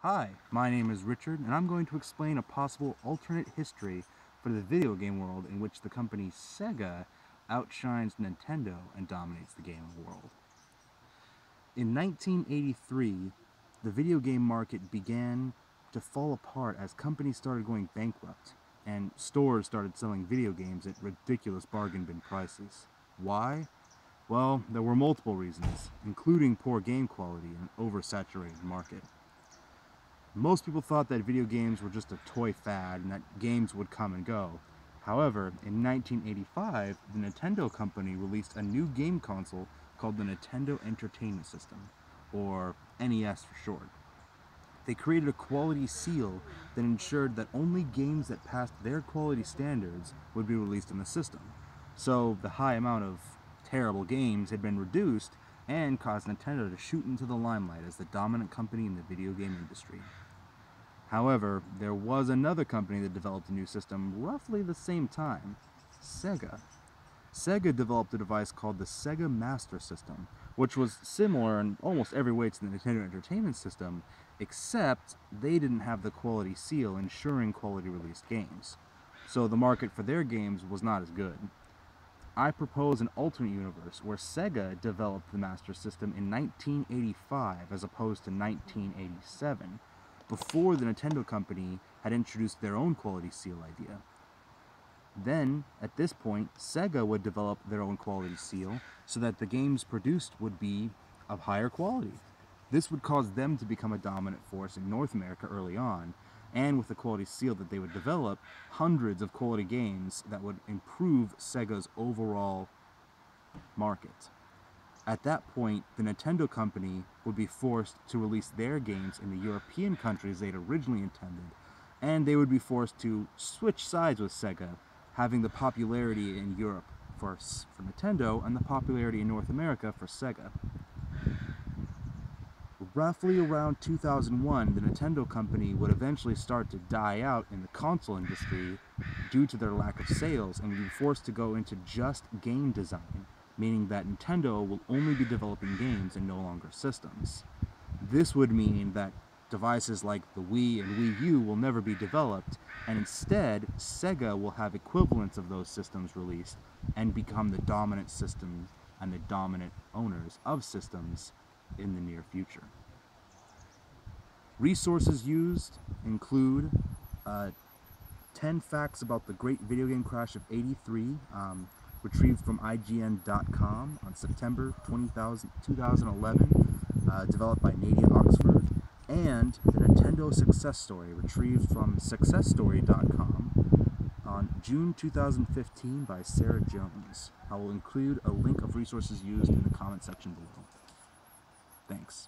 Hi, my name is Richard, and I'm going to explain a possible alternate history for the video game world in which the company Sega outshines Nintendo and dominates the gaming world. In 1983, the video game market began to fall apart as companies started going bankrupt, and stores started selling video games at ridiculous bargain bin prices. Why? Well, there were multiple reasons, including poor game quality and an oversaturated market. Most people thought that video games were just a toy fad and that games would come and go. However, in 1985, the Nintendo company released a new game console called the Nintendo Entertainment System, or NES for short. They created a quality seal that ensured that only games that passed their quality standards would be released in the system. So the high amount of terrible games had been reduced and caused Nintendo to shoot into the limelight as the dominant company in the video game industry. However, there was another company that developed a new system roughly the same time, Sega. Sega developed a device called the Sega Master System, which was similar in almost every way to the Nintendo Entertainment System, except they didn't have the quality seal ensuring quality released games. So the market for their games was not as good. I propose an alternate universe where Sega developed the Master System in 1985 as opposed to 1987, before the Nintendo company had introduced their own quality seal idea. Then, at this point, Sega would develop their own quality seal so that the games produced would be of higher quality. This would cause them to become a dominant force in North America early on, and with the quality seal that they would develop, hundreds of quality games that would improve Sega's overall market. At that point, the Nintendo company would be forced to release their games in the European countries they'd originally intended, and they would be forced to switch sides with Sega, having the popularity in Europe for Nintendo and the popularity in North America for Sega. Roughly around 2001, the Nintendo company would eventually start to die out in the console industry due to their lack of sales and would be forced to go into just game design, meaning that Nintendo will only be developing games and no longer systems. This would mean that devices like the Wii and Wii U will never be developed, and instead, Sega will have equivalents of those systems released and become the dominant system and the dominant owners of systems in the near future. Resources used include 10 facts about the great video game crash of '83, retrieved from IGN.com on September 2011, developed by Nadia Oxford, and the Nintendo success story, retrieved from successstory.com on June 2015 by Sarah Jones. I will include a link of resources used in the comment section below. Thanks.